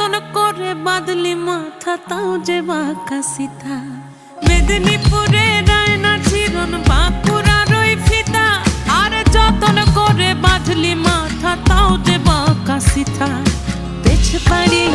যতন করে বাঁধলি মাথা তাও যে বাঁকা সিথা। মেদিনীপুরে রায়না চিরন বাঁকুড়ার ওই ফিতা, আর যতন করে বাঁধলি মাথা তাও যে বাঁকা সিথা। পেছ পাড়ি